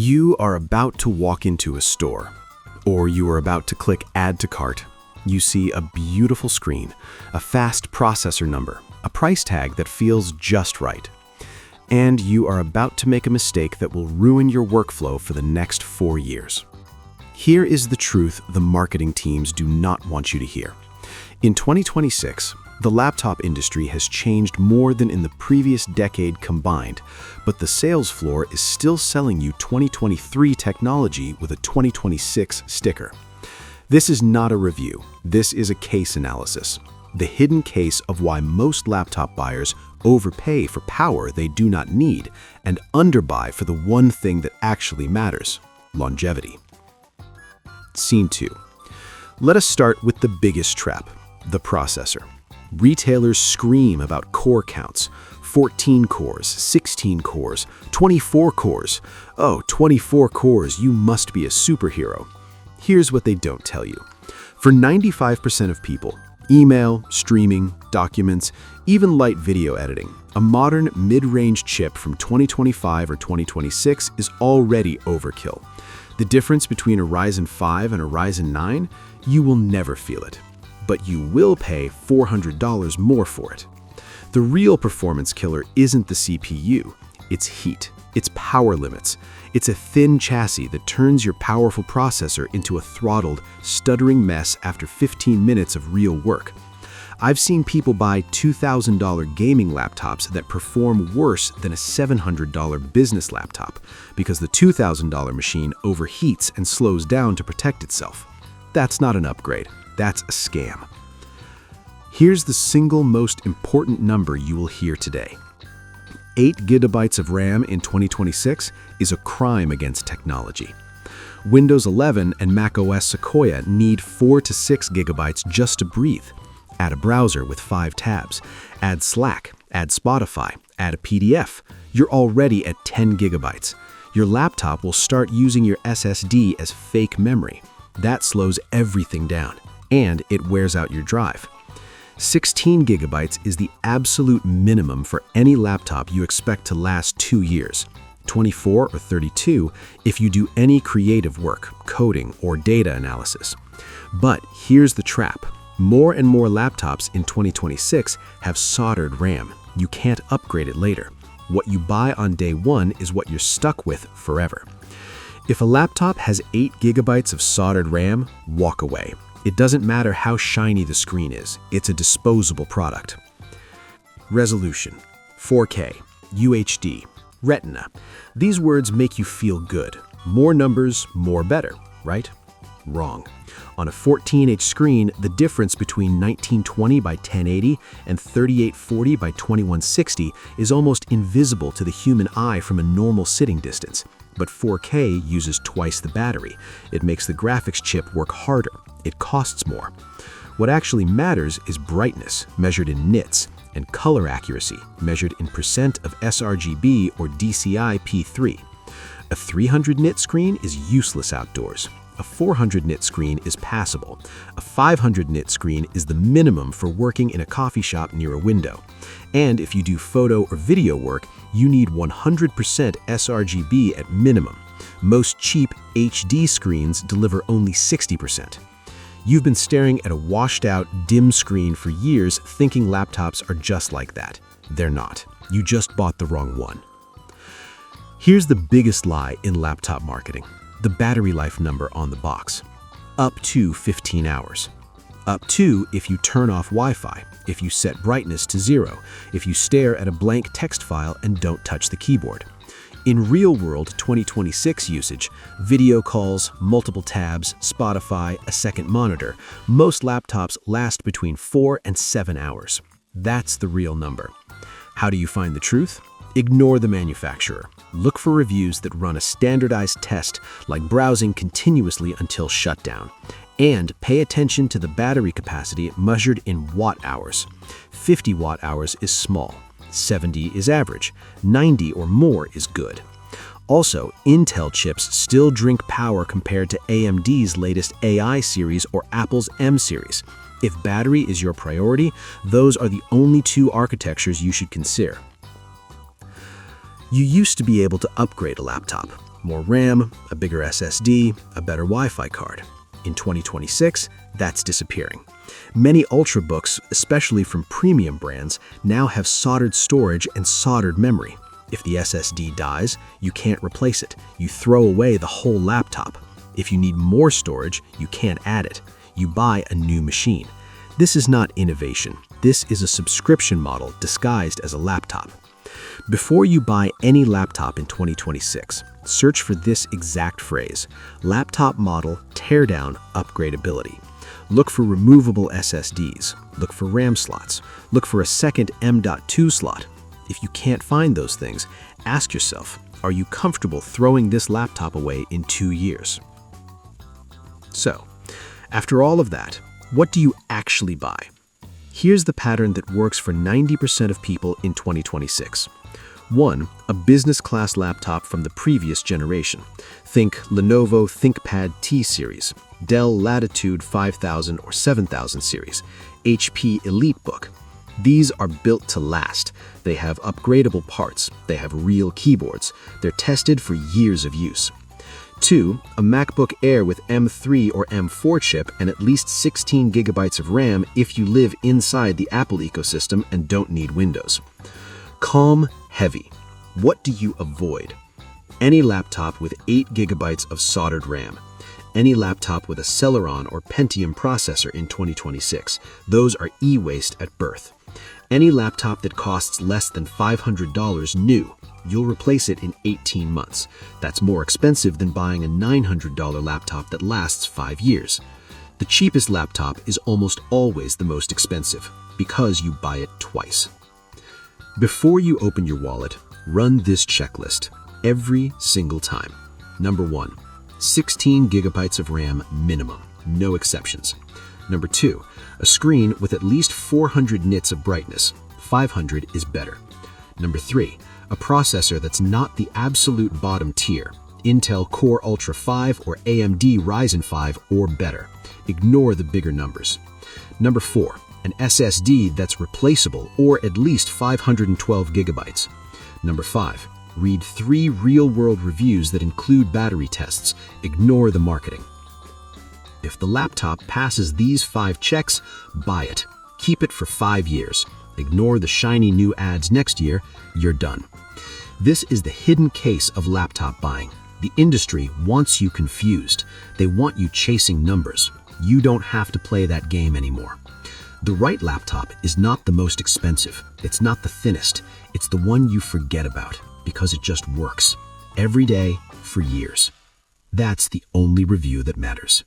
You are about to walk into a store, or you are about to click Add to Cart. You see a beautiful screen, a fast processor number, a price tag that feels just right. And you are about to make a mistake that will ruin your workflow for the next 4 years. Here is the truth the marketing teams do not want you to hear. In 2026, the laptop industry has changed more than in the previous decade combined, but the sales floor is still selling you 2023 technology with a 2026 sticker. This is not a review. This is a case analysis. The hidden case of why most laptop buyers overpay for power they do not need and underbuy for the one thing that actually matters: longevity. Scene 2. Let us start with the biggest trap, the processor. Retailers scream about core counts: 14 cores, 16 cores, 24 cores. Oh, 24 cores, you must be a superhero. Here's what they don't tell you. For 95% of people, email, streaming, documents, even light video editing, a modern mid-range chip from 2025 or 2026 is already overkill. The difference between a Ryzen 5 and a Ryzen 9, you will never feel it. But you will pay $400 more for it. The real performance killer isn't the CPU, it's heat, it's power limits. It's a thin chassis that turns your powerful processor into a throttled, stuttering mess after 15 minutes of real work. I've seen people buy $2,000 gaming laptops that perform worse than a $700 business laptop because the $2,000 machine overheats and slows down to protect itself. That's not an upgrade. That's a scam. Here's the single most important number you will hear today. 8 GB of RAM in 2026 is a crime against technology. Windows 11 and macOS Sequoia need 4 to 6 GB just to breathe. Add a browser with 5 tabs. Add Slack, add Spotify, add a PDF. You're already at 10 GB. Your laptop will start using your SSD as fake memory. That slows everything down, and it wears out your drive. 16 GB is the absolute minimum for any laptop you expect to last 2 years. 24 or 32 if you do any creative work, coding, or data analysis. But here's the trap. More and more laptops in 2026 have soldered RAM. You can't upgrade it later. What you buy on day one is what you're stuck with forever. If a laptop has 8 GB of soldered RAM, walk away. It doesn't matter how shiny the screen is. It's a disposable product. Resolution: 4K, UHD, Retina. These words make you feel good. More numbers, more better, right? Wrong. On a 14-inch screen, the difference between 1920 by 1080 and 3840 by 2160 is almost invisible to the human eye from a normal sitting distance. But 4K uses twice the battery. It makes the graphics chip work harder. It costs more. What actually matters is brightness, measured in nits, and color accuracy, measured in percent of sRGB or DCI P3. A 300 nit screen is useless outdoors. A 400 nit screen is passable. A 500 nit screen is the minimum for working in a coffee shop near a window. And if you do photo or video work, you need 100% sRGB at minimum. Most cheap HD screens deliver only 60%. You've been staring at a washed-out, dim screen for years thinking laptops are just like that. They're not. You just bought the wrong one. Here's the biggest lie in laptop marketing: the battery life number on the box. Up to 15 hours. Up to if you turn off Wi-Fi, if you set brightness to 0, if you stare at a blank text file and don't touch the keyboard. In real-world 2026 usage, video calls, multiple tabs, Spotify, a second monitor, most laptops last between 4 and 7 hours. That's the real number. How do you find the truth? Ignore the manufacturer. Look for reviews that run a standardized test, like browsing continuously until shutdown. And pay attention to the battery capacity measured in watt-hours. 50 watt-hours is small. 70 is average. 90 or more is good. Also, Intel chips still drink power compared to AMD's latest AI series or Apple's M series. If battery is your priority, those are the only 2 architectures you should consider. You used to be able to upgrade a laptop. More RAM, a bigger SSD, a better Wi-Fi card. In 2026, that's disappearing. Many Ultrabooks, especially from premium brands, now have soldered storage and soldered memory. If the SSD dies, you can't replace it. You throw away the whole laptop. If you need more storage, you can't add it. You buy a new machine. This is not innovation. This is a subscription model disguised as a laptop. Before you buy any laptop in 2026, search for this exact phrase: laptop model teardown upgradability. Look for removable SSDs. Look for RAM slots. Look for a second M.2 slot. If you can't find those things, ask yourself, are you comfortable throwing this laptop away in 2 years? So, after all of that, what do you actually buy? Here's the pattern that works for 90% of people in 2026. 1. A business-class laptop from the previous generation. Think Lenovo ThinkPad T series, Dell Latitude 5000 or 7000 series, HP EliteBook. These are built to last. They have upgradable parts. They have real keyboards. They're tested for years of use. 2. A MacBook Air with M3 or M4 chip and at least 16 gigabytes of RAM if you live inside the Apple ecosystem and don't need Windows. Calm, heavy. What do you avoid? Any laptop with 8 gigabytes of soldered RAM. Any laptop with a Celeron or Pentium processor in 2026. Those are e-waste at birth. Any laptop that costs less than $500 new. You'll replace it in 18 months. That's more expensive than buying a $900 laptop that lasts 5 years. The cheapest laptop is almost always the most expensive because you buy it twice. Before you open your wallet, run this checklist every single time. Number 1, 16 gigabytes of RAM minimum, no exceptions. Number 2, a screen with at least 400 nits of brightness. 500 is better. Number 3, a processor that's not the absolute bottom tier, Intel Core Ultra 5 or AMD Ryzen 5 or better. Ignore the bigger numbers. Number 4, an SSD that's replaceable or at least 512 gigabytes. Number 5, read 3 real-world reviews that include battery tests. Ignore the marketing. If the laptop passes these 5 checks, buy it. Keep it for 5 years. Ignore the shiny new ads next year. You're done. This is the hidden case of laptop buying. The industry wants you confused. They want you chasing numbers. You don't have to play that game anymore. The right laptop is not the most expensive. It's not the thinnest. It's the one you forget about because it just works every day for years. That's the only review that matters.